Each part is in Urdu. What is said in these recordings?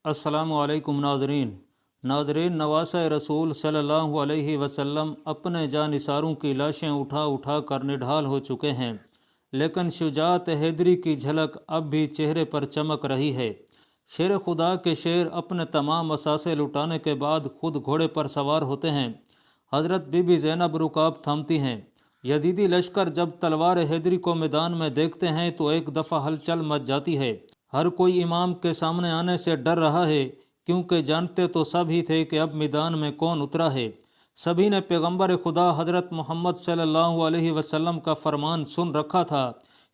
السلام علیکم ناظرین نواسہ رسول صلی اللہ علیہ وسلم اپنے جانثاروں کی لاشیں اٹھا اٹھا کر نڈھال ہو چکے ہیں، لیکن شجاعت حیدری کی جھلک اب بھی چہرے پر چمک رہی ہے۔ شیر خدا کے شیر اپنے تمام اثاثے لٹانے کے بعد خود گھوڑے پر سوار ہوتے ہیں۔ حضرت بی بی زینب رکاب تھامتی ہیں۔ یزیدی لشکر جب تلوار حیدری کو میدان میں دیکھتے ہیں تو ایک دفعہ ہلچل مچ جاتی ہے۔ ہر کوئی امام کے سامنے آنے سے ڈر رہا ہے، کیونکہ جانتے تو سب ہی تھے کہ اب میدان میں کون اترا ہے۔ سبھی نے پیغمبر خدا حضرت محمد صلی اللہ علیہ وسلم کا فرمان سن رکھا تھا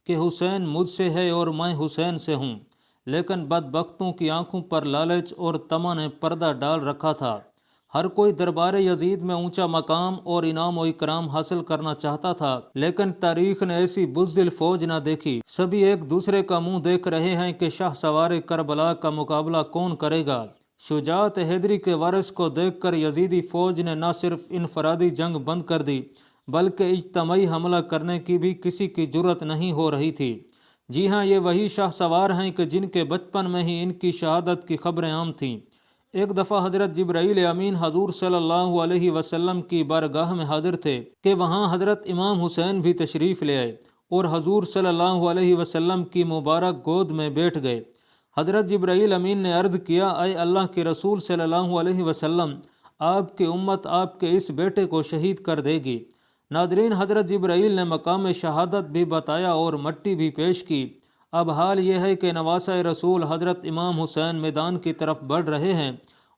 کہ حسین مجھ سے ہے اور میں حسین سے ہوں، لیکن بدبختوں کی آنکھوں پر لالچ اور طمع نے پردہ ڈال رکھا تھا۔ ہر کوئی دربار یزید میں اونچا مقام اور انعام و اکرام حاصل کرنا چاہتا تھا، لیکن تاریخ نے ایسی بزدل فوج نہ دیکھی۔ سبھی ایک دوسرے کا منہ دیکھ رہے ہیں کہ شاہ سوار کربلا کا مقابلہ کون کرے گا۔ شجاعت حیدری کے وارث کو دیکھ کر یزیدی فوج نے نہ صرف انفرادی جنگ بند کر دی، بلکہ اجتماعی حملہ کرنے کی بھی کسی کی جرت نہیں ہو رہی تھی۔ جی ہاں، یہ وہی شاہ سوار ہیں کہ جن کے بچپن میں ہی ان کی شہادت کی خبریں عام تھیں۔ ایک دفعہ حضرت جبرائیل امین حضور صلی اللہ علیہ وسلم کی بارگاہ میں حاضر تھے کہ وہاں حضرت امام حسین بھی تشریف لے آئے اور حضور صلی اللہ علیہ وسلم کی مبارک گود میں بیٹھ گئے۔ حضرت جبرائیل امین نے عرض کیا، اے اللہ کے رسول صلی اللہ علیہ وسلم، آپ کی امت آپ کے اس بیٹے کو شہید کر دے گی۔ ناظرین، حضرت جبرائیل نے مقام شہادت بھی بتایا اور مٹی بھی پیش کی۔ اب حال یہ ہے کہ نواسہ رسول حضرت امام حسین میدان کی طرف بڑھ رہے ہیں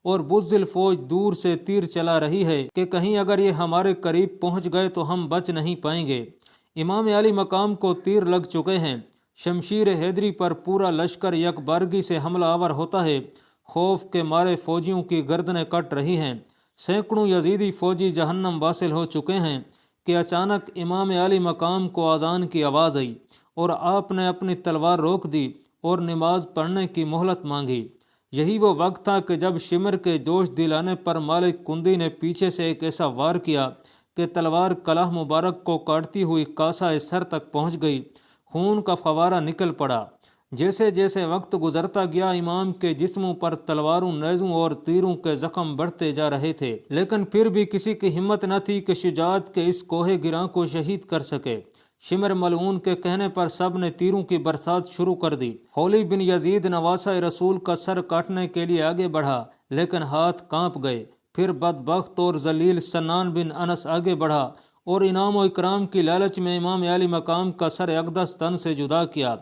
اور بزدل فوج دور سے تیر چلا رہی ہے کہ کہیں اگر یہ ہمارے قریب پہنچ گئے تو ہم بچ نہیں پائیں گے۔ امام علی مقام کو تیر لگ چکے ہیں۔ شمشیر حیدری پر پورا لشکر یکبارگی سے حملہ آور ہوتا ہے۔ خوف کے مارے فوجیوں کی گردنیں کٹ رہی ہیں۔ سینکڑوں یزیدی فوجی جہنم واصل ہو چکے ہیں کہ اچانک امام علی مقام کو اذان کی آواز آئی اور آپ نے اپنی تلوار روک دی اور نماز پڑھنے کی مہلت مانگی۔ یہی وہ وقت تھا کہ جب شمر کے جوش دلانے پر مالک کندی نے پیچھے سے ایک ایسا وار کیا کہ تلوار کلہ مبارک کو کاٹتی ہوئی کاسہ سر تک پہنچ گئی۔ خون کا فوارہ نکل پڑا۔ جیسے جیسے وقت گزرتا گیا، امام کے جسموں پر تلواروں، نیزوں اور تیروں کے زخم بڑھتے جا رہے تھے، لیکن پھر بھی کسی کی ہمت نہ تھی کہ شجاعت کے اس کوہ گراں کو شہید کر سکے۔ شمر ملعون کے کہنے پر سب نے تیروں کی برسات شروع کر دی۔ خولی بن یزید نواسہ رسول کا سر کاٹنے کے لیے آگے بڑھا، لیکن ہاتھ کانپ گئے۔ پھر بدبخت اور ذلیل سنان بن انس آگے بڑھا اور انعام و اکرام کی لالچ میں امام علی مقام کا سر اقدس تن سے جدا کیا۔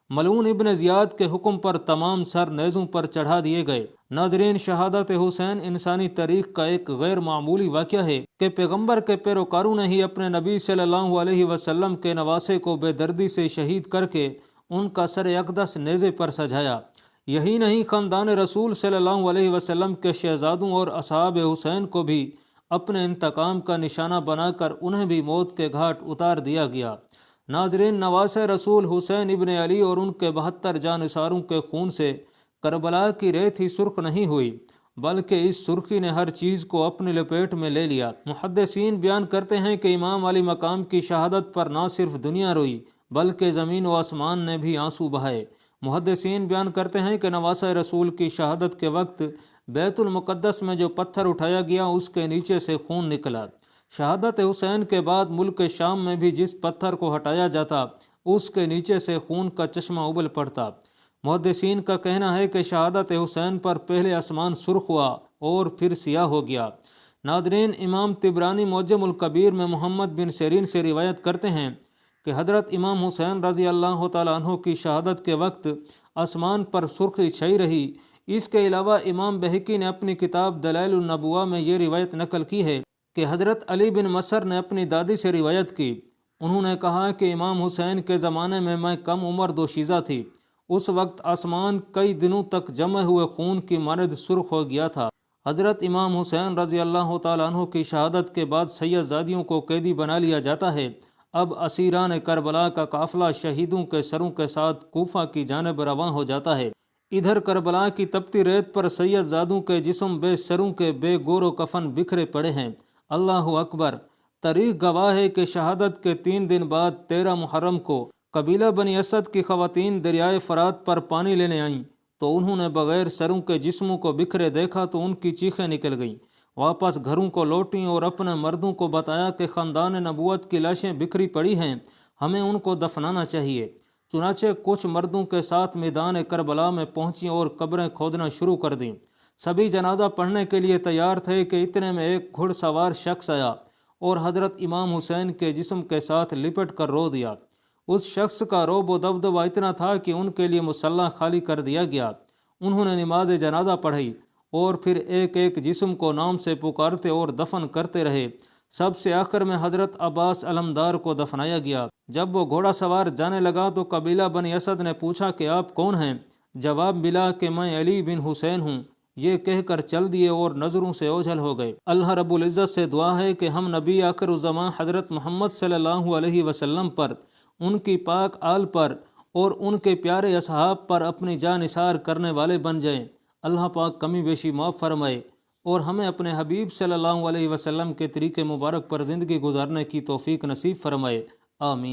ملعون ابن زیاد کے حکم پر تمام سر نیزوں پر چڑھا دیے گئے۔ ناظرین، شہادت حسین انسانی تاریخ کا ایک غیر معمولی واقعہ ہے کہ پیغمبر کے پیروکاروں نے ہی اپنے نبی صلی اللہ علیہ وسلم کے نواسے کو بے دردی سے شہید کر کے ان کا سر اقدس نیزے پر سجایا۔ یہی نہیں، خاندان رسول صلی اللہ علیہ وسلم کے شہزادوں اور اصحاب حسین کو بھی اپنے انتقام کا نشانہ بنا کر انہیں بھی موت کے گھاٹ اتار دیا گیا۔ ناظرین، نواسہ رسول حسین ابن علی اور ان کے 72 جانثاروں کے خون سے کربلا کی ریت ہی سرخ نہیں ہوئی، بلکہ اس سرخی نے ہر چیز کو اپنی لپیٹ میں لے لیا۔ محدثین بیان کرتے ہیں کہ امام علی مقام کی شہادت پر نہ صرف دنیا روئی، بلکہ زمین و آسمان نے بھی آنسو بہائے۔ محدثین بیان کرتے ہیں کہ نواسہ رسول کی شہادت کے وقت بیت المقدس میں جو پتھر اٹھایا گیا اس کے نیچے سے خون نکلا۔ شہادت حسین کے بعد ملک شام میں بھی جس پتھر کو ہٹایا جاتا اس کے نیچے سے خون کا چشمہ ابل پڑتا۔ محدثین کا کہنا ہے کہ شہادت حسین پر پہلے آسمان سرخ ہوا اور پھر سیاہ ہو گیا۔ ناظرین، امام طبرانی معجم الکبیر میں محمد بن سیرین سے روایت کرتے ہیں کہ حضرت امام حسین رضی اللہ تعالیٰ عنہ کی شہادت کے وقت آسمان پر سرخی چھائی رہی۔ اس کے علاوہ امام بہقی نے اپنی کتاب دلائل النبوہ میں یہ روایت نقل کی ہے کہ حضرت علی بن مصر نے اپنی دادی سے روایت کی، انہوں نے کہا کہ امام حسین کے زمانے میں کم عمر دوشیزہ تھی۔ اس وقت آسمان کئی دنوں تک جمع ہوئے خون کی مانند سرخ ہو گیا تھا۔ حضرت امام حسین رضی اللہ تعالیٰ عنہ کی شہادت کے بعد سید زادیوں کو قیدی بنا لیا جاتا ہے۔ اب اسیران کربلا کا قافلہ شہیدوں کے سروں کے ساتھ کوفہ کی جانب رواں ہو جاتا ہے۔ ادھر کربلا کی تپتی ریت پر سید زادوں کے جسم بے سروں کے بے گور و کفن بکھرے پڑے ہیں۔ اللہ اکبر! تاریخ گواہ ہے کہ شہادت کے 3 دن بعد 13 محرم کو قبیلہ بنی اسد کی خواتین دریائے فرات پر پانی لینے آئیں تو انہوں نے بغیر سروں کے جسموں کو بکھرے دیکھا تو ان کی چیخیں نکل گئیں۔ واپس گھروں کو لوٹیں اور اپنے مردوں کو بتایا کہ خاندان نبوت کی لاشیں بکھری پڑی ہیں، ہمیں ان کو دفنانا چاہیے۔ چنانچہ کچھ مردوں کے ساتھ میدان کربلا میں پہنچیں اور قبریں کھودنا شروع کر دیں۔ سبھی جنازہ پڑھنے کے لیے تیار تھے کہ اتنے میں ایک گھڑ سوار شخص آیا اور حضرت امام حسین کے جسم کے ساتھ لپٹ کر رو دیا۔ اس شخص کا رعب و دبدبہ اتنا تھا کہ ان کے لیے مصلی خالی کر دیا گیا۔ انہوں نے نماز جنازہ پڑھی اور پھر ایک ایک جسم کو نام سے پکارتے اور دفن کرتے رہے۔ سب سے آخر میں حضرت عباس علمدار کو دفنایا گیا۔ جب وہ گھوڑا سوار جانے لگا تو قبیلہ بنی اسد نے پوچھا کہ آپ کون ہیں؟ جواب ملا کہ میں علی بن حسین ہوں۔ یہ کہہ کر چل دیے اور نظروں سے اوجھل ہو گئے۔ اللہ رب العزت سے دعا ہے کہ ہم نبی آخر الزمان حضرت محمد صلی اللہ علیہ وسلم پر، ان کی پاک آل پر اور ان کے پیارے اصحاب پر اپنی جان نثار کرنے والے بن جائیں۔ اللہ پاک کمی بیشی معاف فرمائے اور ہمیں اپنے حبیب صلی اللہ علیہ وسلم کے طریقے مبارک پر زندگی گزارنے کی توفیق نصیب فرمائے، آمین۔